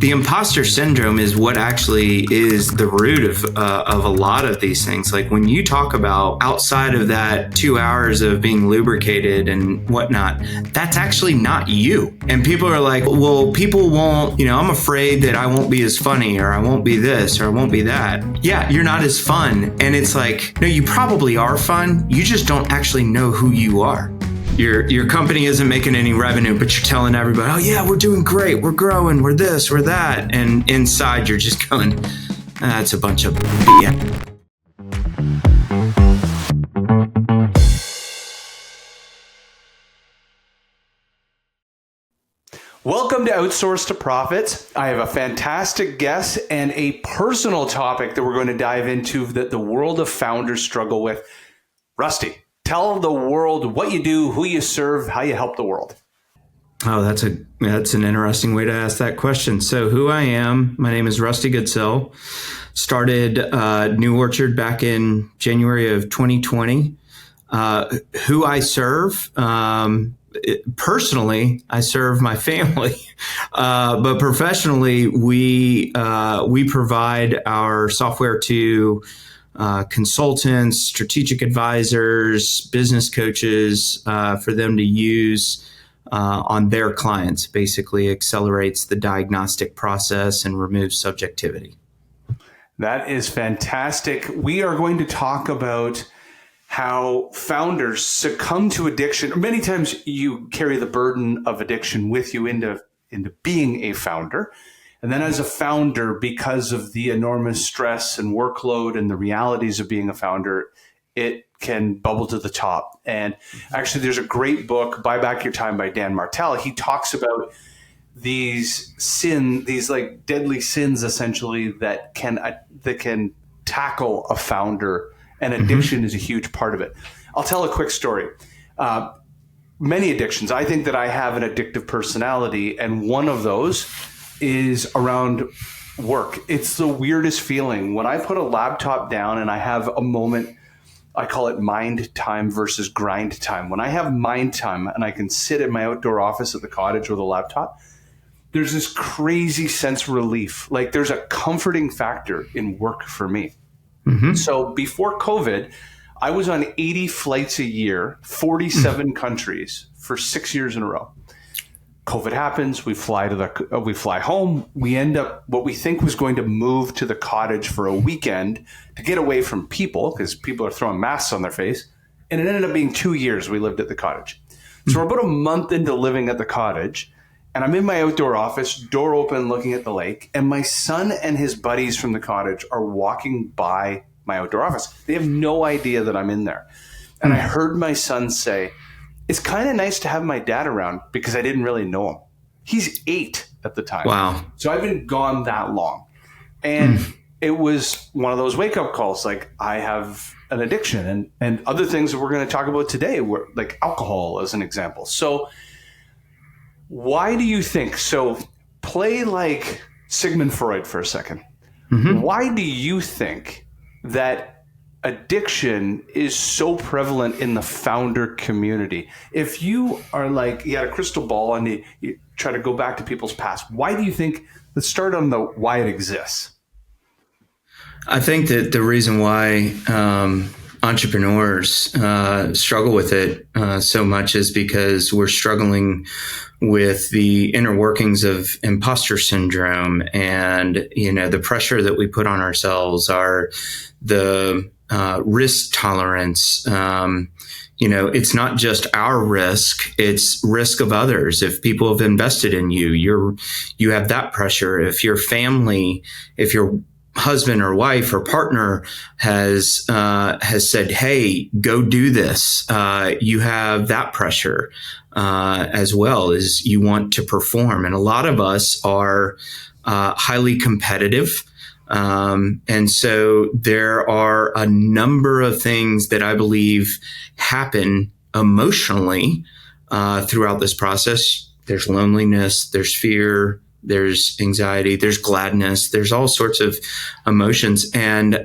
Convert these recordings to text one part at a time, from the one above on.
The imposter syndrome is what actually is the root of a lot of these things. Like when you talk about outside of that 2 hours of being lubricated and whatnot, that's actually not you. And people are like, well, people won't, I'm afraid that I won't be as funny, or I won't be this, or I won't be that. Yeah, you're not as fun. And it's like, no, you probably are fun. You just don't actually know who you are. Your company isn't making any revenue, but you're telling everybody, oh yeah, we're doing great, we're growing, we're this, we're that. And inside you're just going, that's a bunch of BS. Welcome to Outsource to Profits. I have a fantastic guest and a personal topic that we're going to dive into that the world of founders struggle with. Rusty, tell the world what you do, who you serve, how you help the world. Oh, that's an interesting way to ask that question. So who I am, my name is Rusty Goodsell. Started New Orchard back in January of 2020. Who I serve, personally, I serve my family, but professionally, we provide our software to consultants, strategic advisors, business coaches, for them to use on their clients. Basically accelerates the diagnostic process and removes subjectivity. That is fantastic. We are going to talk about how founders succumb to addiction. Many times you carry the burden of addiction with you into being a founder. And then as a founder, because of the enormous stress and workload and the realities of being a founder, it can bubble to the top. And actually, there's a great book, Buy Back Your Time by Dan Martell. He talks about these like deadly sins, essentially, that can tackle a founder. And addiction is a huge part of it. I'll tell a quick story. Many addictions. I think that I have an addictive personality, and one of those is around work. It's the weirdest feeling. When I put a laptop down and I have a moment, I call it mind time versus grind time. When I have mind time and I can sit in my outdoor office at the cottage with a laptop, there's this crazy sense of relief. Like there's a comforting factor in work for me. Mm-hmm. So before COVID, I was on 80 flights a year, 47 countries for 6 years in a row. COVID happens. We fly home. We end up what we think was going to move to the cottage for a weekend to get away from people because people are throwing masks on their face. And it ended up being 2 years we lived at the cottage. So we're about a month into living at the cottage, and I'm in my outdoor office, door open, looking at the lake, and my son and his buddies from the cottage are walking by my outdoor office. They have no idea that I'm in there. And I heard my son say, it's kind of nice to have my dad around because I didn't really know him. He's 8 at the time. Wow. So I've been gone that long. And it was one of those wake-up calls, like I have an addiction and other things that we're going to talk about today, were like alcohol as an example. So why do you think, so play like Sigmund Freud for a second. Mm-hmm. Why do you think that addiction is so prevalent in the founder community? If you are like, you had a crystal ball and you try to go back to people's past, why do you think, let's start on the why it exists. I think that the reason why entrepreneurs struggle with it so much is because we're struggling with the inner workings of imposter syndrome and, the pressure that we put on ourselves, the risk tolerance. It's not just our risk, it's risk of others. If people have invested in you, you have that pressure. If your family, if your husband or wife or partner has said, hey, go do this, you have that pressure as well, as you want to perform. And a lot of us are highly competitive. And so there are a number of things that I believe happen emotionally throughout this process. There's loneliness, there's fear, there's anxiety, there's gladness, there's all sorts of emotions. And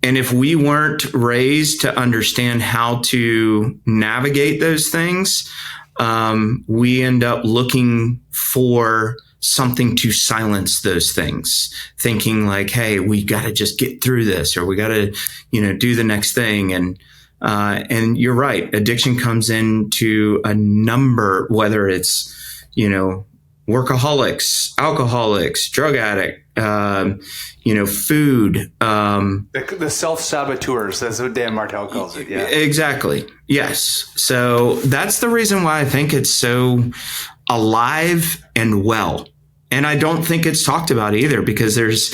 if we weren't raised to understand how to navigate those things, we end up looking for something to silence those things, thinking like, hey, we got to just get through this, or we got to, do the next thing. And you're right. Addiction comes into a number, whether it's, workaholics, alcoholics, drug addict, food. The self-saboteurs, that's what Dan Martell calls it. Yeah, exactly. Yes. So that's the reason why I think it's so alive and well. And I don't think it's talked about either, because there's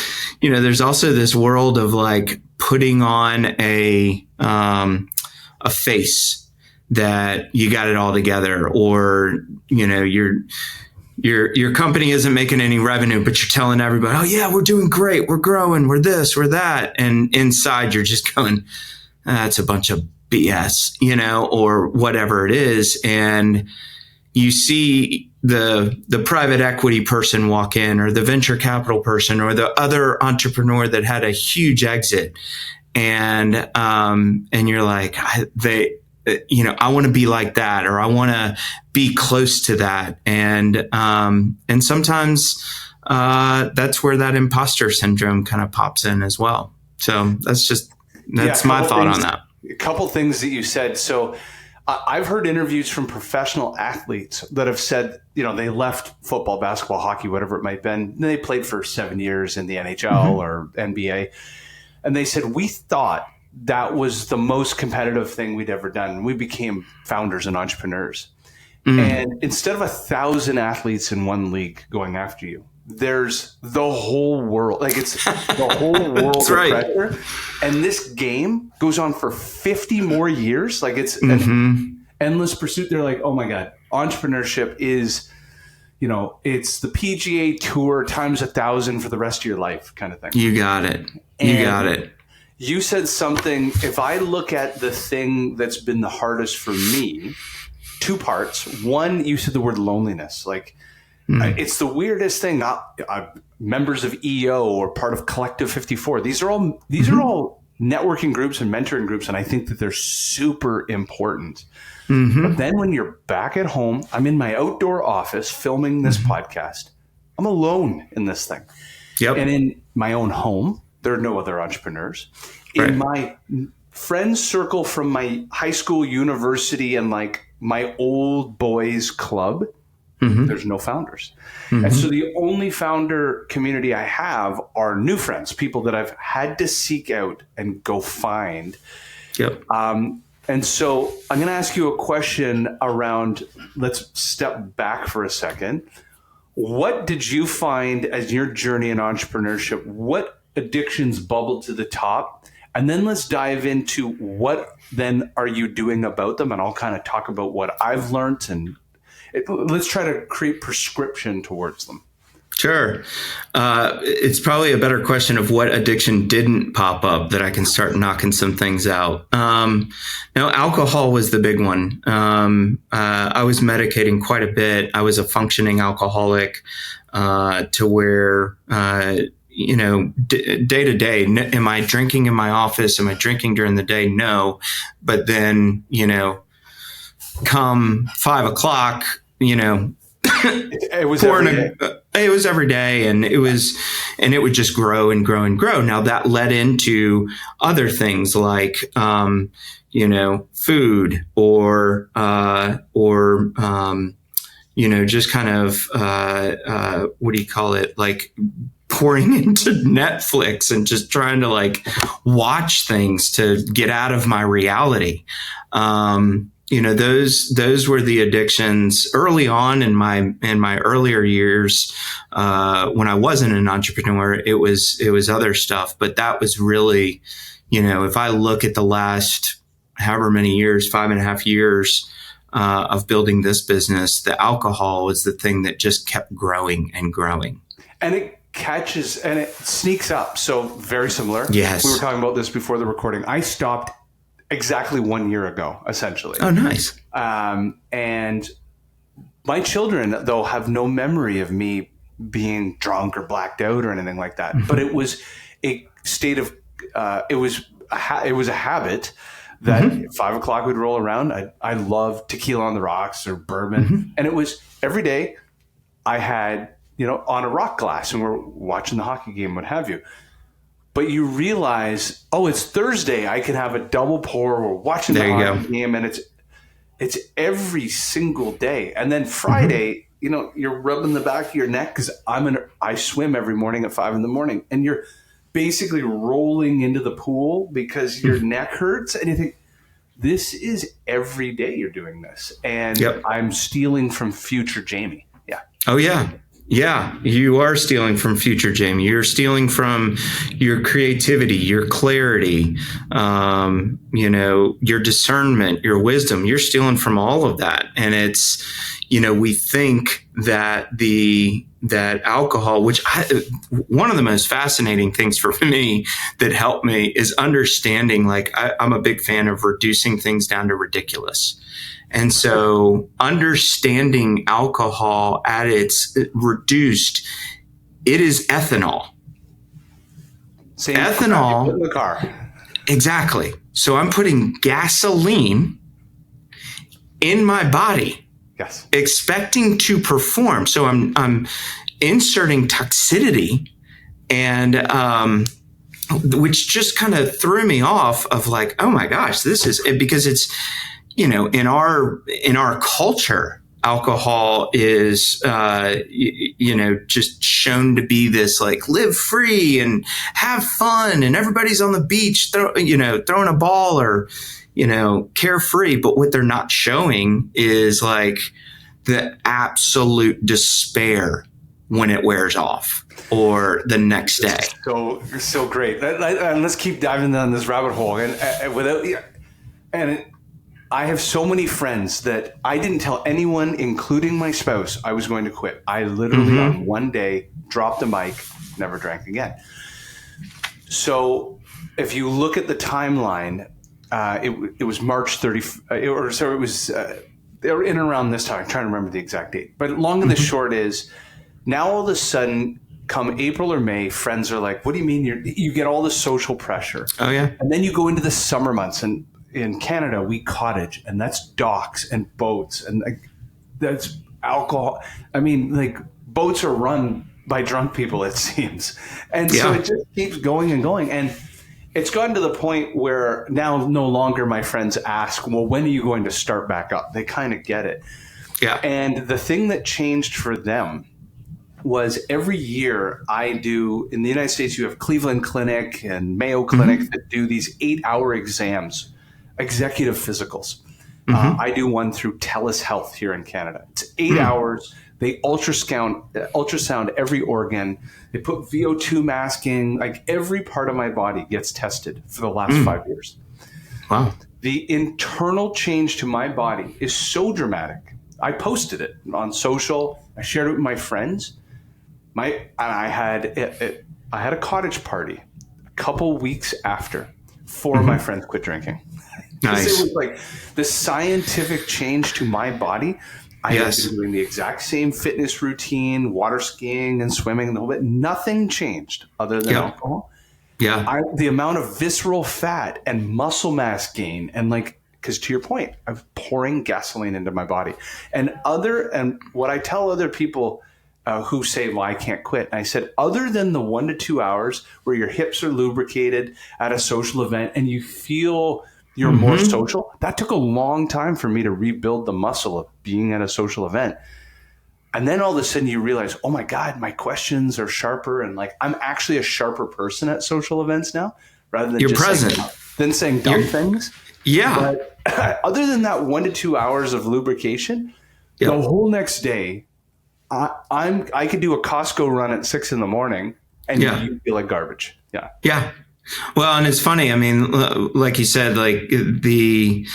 also this world of like putting on a face that you got it all together, or, your company isn't making any revenue, but you're telling everybody, oh yeah, we're doing great. We're growing. We're this, we're that. And inside you're just going, that's a bunch of BS, or whatever it is. And you see the private equity person walk in, or the venture capital person, or the other entrepreneur that had a huge exit. And you're like, I want to be like that, or I want to be close to that. And sometimes that's where that imposter syndrome kind of pops in as well. So that's my thought on that. A couple things that you said. So I've heard interviews from professional athletes that have said, they left football, basketball, hockey, whatever it might have been. They played for 7 years in the NHL or NBA. And they said, we thought that was the most competitive thing we'd ever done. We became founders and entrepreneurs. And instead of 1,000 athletes in one league going after you, there's the whole world. Like, it's the whole world of pressure. And this game goes on for 50 more years. Like, it's an endless pursuit. They're like, oh my God, entrepreneurship is, it's the PGA Tour times 1,000 for the rest of your life kind of thing. You got it. You said something, if I look at the thing that's been the hardest for me, two parts. One, you said the word loneliness. Like, it's the weirdest thing. Not members of EO or part of Collective 54. These are all networking groups and mentoring groups, and I think that they're super important. But then when you're back at home, I'm in my outdoor office filming this podcast. I'm alone in this thing. Yep. And in my own home, there are no other entrepreneurs. In my friend circle from my high school, university, and like my old boys club, there's no founders. And so the only founder community I have are new friends, people that I've had to seek out and go find. Yep. And so I'm going to ask you a question around, let's step back for a second. What did you find as your journey in entrepreneurship? What addictions bubbled to the top? And then let's dive into what then are you doing about them? And I'll kind of talk about what I've learned, and let's try to create prescription towards them. Sure. It's probably a better question of what addiction didn't pop up that I can start knocking some things out. Alcohol was the big one. I was medicating quite a bit. I was a functioning alcoholic to where, day to day, am I drinking in my office? Am I drinking during the day? No. But then, come 5 o'clock, it was every day. It was every day, and it would just grow and grow and grow. Now that led into other things like, food or just kind of, what do you call it? Like pouring into Netflix and just trying to like watch things to get out of my reality. Those were the addictions early on in my earlier years. When I wasn't an entrepreneur, it was other stuff, but that was really, if I look at the last however many years, 5.5 years, of building this business, the alcohol is the thing that just kept growing and growing. And it catches and it sneaks up. So very similar. Yes. We were talking about this before the recording. I stopped exactly 1 year ago, essentially. Oh, nice. And my children, though, have no memory of me being drunk or blacked out or anything like that. But it was a state of, it was a habit that 5 o'clock would roll around. I loved tequila on the rocks or bourbon. And it was every day I had, on a rock glass and we're watching the hockey game, what have you. But you realize, oh, it's Thursday. I can have a double pour. We're watching the hockey game, and it's every single day. And then Friday, you're rubbing the back of your neck because I swim every morning at 5 a.m, and you're basically rolling into the pool because your neck hurts, and you think, this is every day you're doing this, and I'm stealing from future Jamie. Yeah. Oh yeah. Yeah, you are stealing from future Jamie. You're stealing from your creativity, your clarity, your discernment, your wisdom. You're stealing from all of that. And it's, we think that that alcohol, one of the most fascinating things for me that helped me is understanding, like, I'm a big fan of reducing things down to ridiculous. And so understanding alcohol at its reduced, it is ethanol. Same ethanol in the car. Exactly. So I'm putting gasoline in my body, yes, expecting to perform. So I'm inserting toxicity, and which just kind of threw me off of like, oh my gosh, this is it, because it's, in our culture, alcohol is, just shown to be this like live free and have fun, and everybody's on the beach, throwing a ball or, carefree. But what they're not showing is like the absolute despair when it wears off or the next day. So great. And let's keep diving down this rabbit hole. I have so many friends that I didn't tell anyone, including my spouse, I was going to quit. I literally on one day dropped the mic, never drank again. So if you look at the timeline, it was March 30th, they were in and around this time. I'm trying to remember the exact date. But long and the short is, now all of a sudden, come April or May, friends are like, what do you mean you get all this social pressure? Oh yeah. And then you go into the summer months, and in Canada, we cottage, and that's docks and boats, and that's alcohol. I mean, like, boats are run by drunk people, it seems. And so it just keeps going and going. And it's gotten to the point where now no longer my friends ask, well, when are you going to start back up? They kind of get it. Yeah. And the thing that changed for them was every year I do, in the United States, you have Cleveland Clinic and Mayo Clinic that do these 8-hour exams, executive physicals. I do one through TELUS Health here in Canada. It's 8 hours. They ultrasound every organ. They put VO2 masking. Like, every part of my body gets tested for the last 5 years. Wow. The internal change to my body is so dramatic. I posted it on social. I shared it with my friends. I had a cottage party a couple weeks after. 4 of my friends quit drinking. Nice. It was like the scientific change to my body. I had been doing the exact same fitness routine, water skiing and swimming and the whole bit. Nothing changed other than alcohol. Yeah. The amount of visceral fat and muscle mass gain, and because to your point, I'm pouring gasoline into my body. And what I tell other people who say, well, I can't quit. And I said, other than the 1 to 2 hours where your hips are lubricated at a social event and you feel you're more social, that took a long time for me to rebuild the muscle of being at a social event. And then all of a sudden you realize, oh my God, my questions are sharper. And like, I'm actually a sharper person at social events now, rather than you're present, saying dumb things. Yeah. But other than that 1 to 2 hours of lubrication, the whole next day, I could do a Costco run at 6 a.m. and you feel like garbage. Yeah. Yeah. Well, and it's funny. I mean, like you said, like the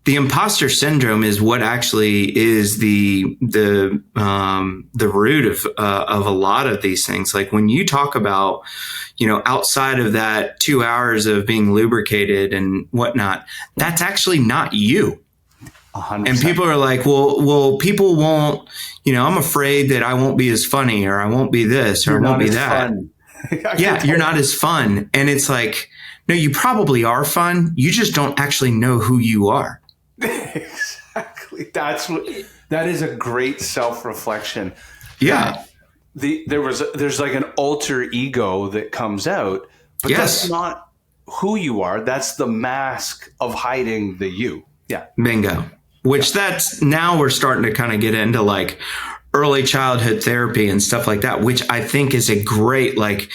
imposter syndrome is what actually is the root of a lot of these things. Like when you talk about, outside of that 2 hours of being lubricated and whatnot, that's actually not you. 100%. And people are like, well, people won't, I'm afraid that I won't be as funny, or I won't be this, or I won't be that. Fun. Yeah, you're not as fun. And it's like, no, you probably are fun. You just don't actually know who you are. Exactly. That is a great self-reflection. Yeah. there's like an alter ego that comes out, but Yes. that's not who you are. That's the mask of hiding the you. Yeah. Bingo. Which that's now we're starting to kind of get into like early childhood therapy and stuff like that, which I think is a great, like,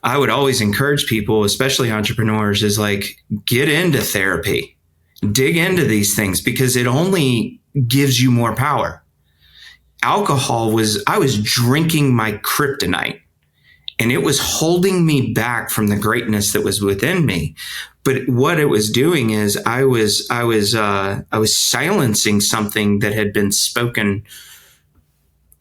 I would always encourage people, especially entrepreneurs, is like, get into therapy, dig into these things, because it only gives you more power. I was drinking my kryptonite, and it was holding me back from the greatness that was within me. But what it was doing is I was silencing something that had been spoken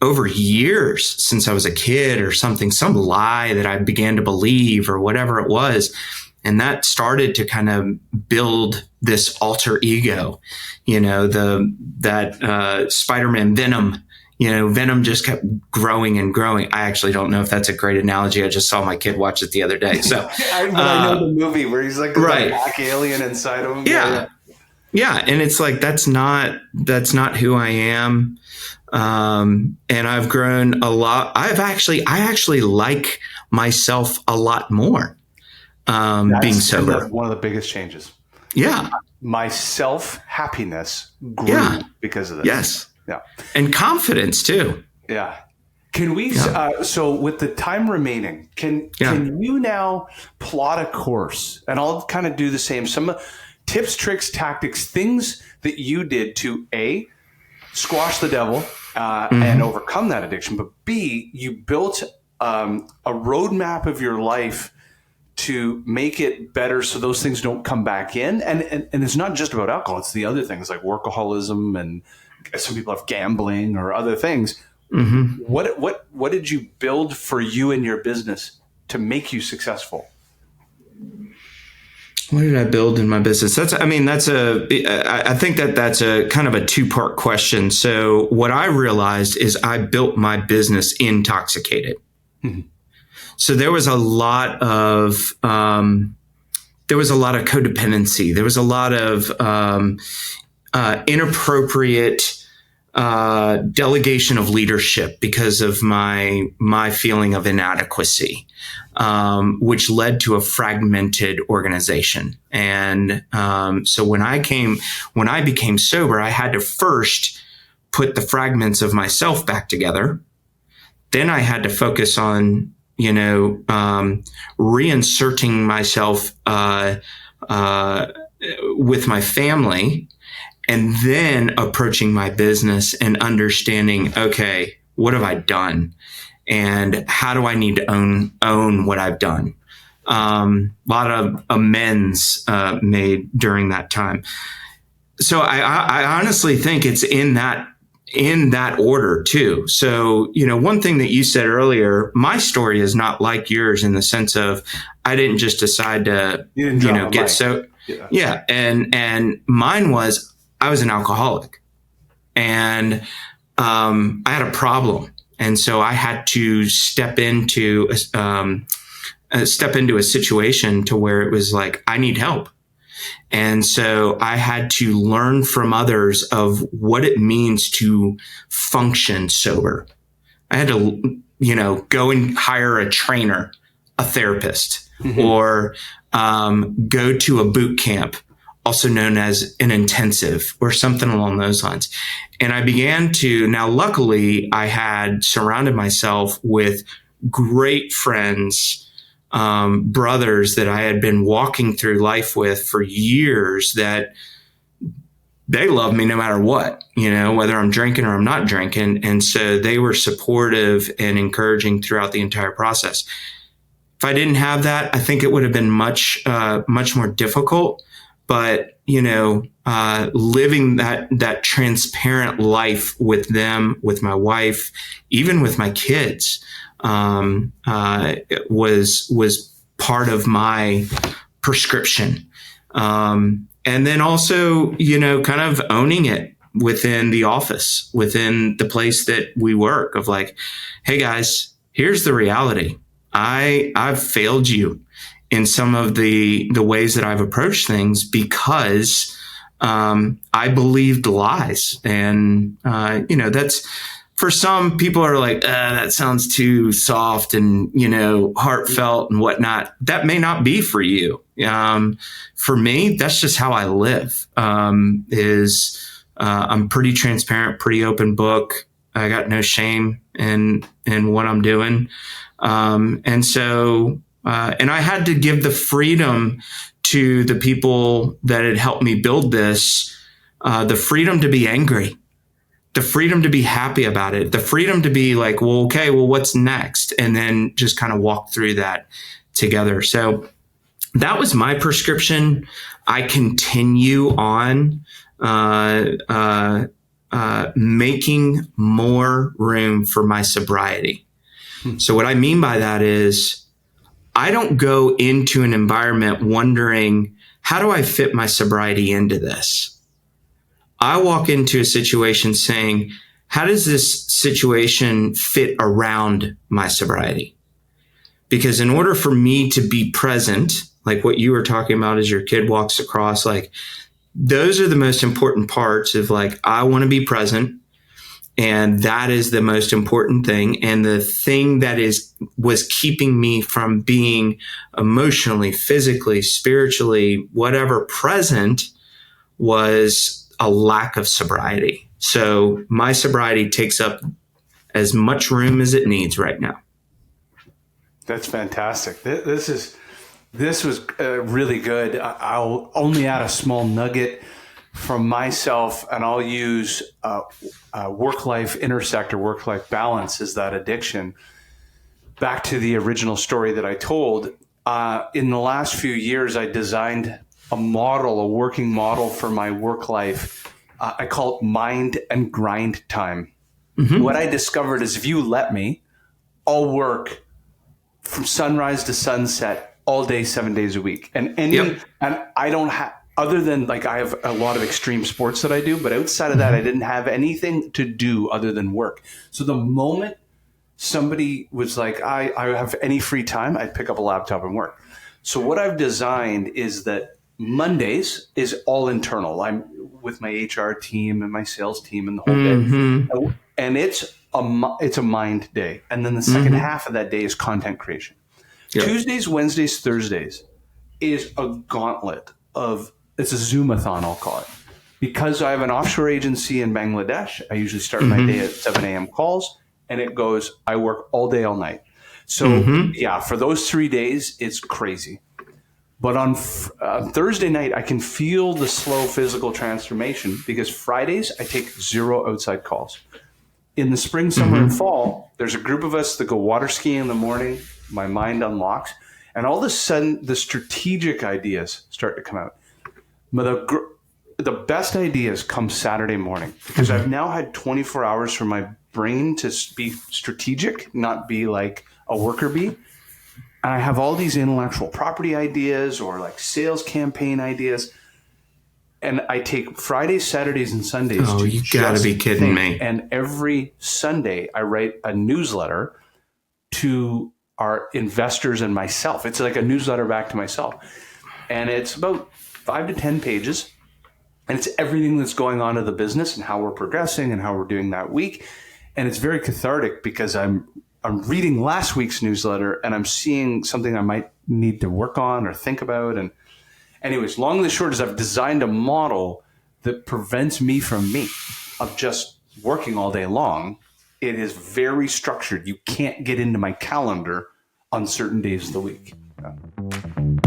over years since I was a kid, or something, some lie that I began to believe, or whatever it was. And that started to kind of build this alter ego, that Spider-Man Venom. Venom just kept growing and growing. I actually don't know if that's a great analogy. I just saw my kid watch it the other day. So I know the movie where he's like right. black alien inside of him. Yeah. And it's like, that's not who I am. And I've grown a lot. I actually like myself a lot more, being sober. One of the biggest changes. Yeah. My self-happiness grew because of this. Yes. Yeah. And confidence too. Yeah. Can we, so with the time remaining, can you now plot a course? And I'll kind of do the same. Some tips, tricks, tactics, things that you did to squash the devil and overcome that addiction. But B, you built a roadmap of your life to make it better so those things don't come back in. And it's not just about alcohol. It's the other things like workaholism, and some people have gambling or other things. Mm-hmm. What did you build for you and your business to make you successful? What did I build in my business? I think that's a kind of a two-part question. So what I realized is I built my business intoxicated. Mm-hmm. So there was a lot of codependency. There was a lot of inappropriate delegation of leadership because of my feeling of inadequacy, which led to a fragmented organization. And so when I became sober, I had to first put the fragments of myself back together. Then I had to focus on reinserting myself with my family, and then approaching my business and understanding, okay, what have I done? And how do I need to own what I've done? A lot of amends made during that time. So I honestly think it's in that order too. So, one thing that you said earlier, my story is not like yours in the sense of I didn't just decide to, get so. Yeah. And mine was, I was an alcoholic, and I had a problem. And so I had to step into a situation to where it was like, I need help. And so I had to learn from others of what it means to function sober. I had to, go and hire a trainer, a therapist, or go to a boot camp, also known as an intensive or something along those lines. And I began to, now luckily I had surrounded myself with great friends, brothers that I had been walking through life with for years, that they love me no matter what, whether I'm drinking or I'm not drinking. And so they were supportive and encouraging throughout the entire process. If I didn't have that, I think it would have been much more difficult. But, living that transparent life with them, with my wife, even with my kids, was part of my prescription. And then also, kind of owning it within the office, within the place that we work, of like, hey guys, here's the reality. I've failed you in some of the ways that I've approached things because I believed lies. And, for some people are like, that sounds too soft and, heartfelt and whatnot. That may not be for you. For me, that's just how I live. I'm pretty transparent, pretty open book. I got no shame in what I'm doing. And I had to give the freedom to the people that had helped me build this, the freedom to be angry, the freedom to be happy about it, the freedom to be like, well, okay, well, what's next? And then just kind of walk through that together. So that was my prescription. I continue on making more room for my sobriety. So what I mean by that is I don't go into an environment wondering, how do I fit my sobriety into this? I walk into a situation saying, how does this situation fit around my sobriety? Because in order for me to be present, like what you were talking about as your kid walks across, like those are the most important parts of like, I want to be present. And that is the most important thing. And the thing that was keeping me from being emotionally, physically, spiritually, whatever present was a lack of sobriety. So my sobriety takes up as much room as it needs right now. That's fantastic. This was really good. I'll only add a small nugget from myself, and I'll use work-life intersect or work-life balance as that addiction. Back to the original story that I told, in the last few years, I designed a working model for my work life. I call it mind and grind time. Mm-hmm. What I discovered is if you let me, I'll work from sunrise to sunset all day, 7 days a week. And I don't have, other than like I have a lot of extreme sports that I do, but outside of that, I didn't have anything to do other than work. So the moment somebody was like, I have any free time, I'd pick up a laptop and work. So what I've designed is that Mondays is all internal. I'm with my HR team and my sales team and the whole day. And it's a mind day. And then the second half of that day is content creation. Yep. Tuesdays, Wednesdays, Thursdays is a gauntlet it's a Zoomathon, I'll call it. Because I have an offshore agency in Bangladesh, I usually start my day at 7 a.m. calls, and it goes, I work all day, all night. So for those 3 days, it's crazy. But on Thursday night, I can feel the slow physical transformation because Fridays, I take 0 outside calls. In the spring, summer, and fall, there's a group of us that go water skiing in the morning. My mind unlocks. And all of a sudden, the strategic ideas start to come out. But the best ideas come Saturday morning because I've now had 24 hours for my brain to be strategic, not be like a worker bee. And I have all these intellectual property ideas or like sales campaign ideas. And I take Fridays, Saturdays, and Sundays. Oh, you gotta be kidding me. And every Sunday, I write a newsletter to our investors and myself. It's like a newsletter back to myself. And it's about 5 to 10 pages. And it's everything that's going on in the business and how we're progressing and how we're doing that week. And it's very cathartic because I'm reading last week's newsletter and I'm seeing something I might need to work on or think about. And anyways, long and the short is I've designed a model that prevents me of just working all day long. It is very structured. You can't get into my calendar on certain days of the week. Yeah.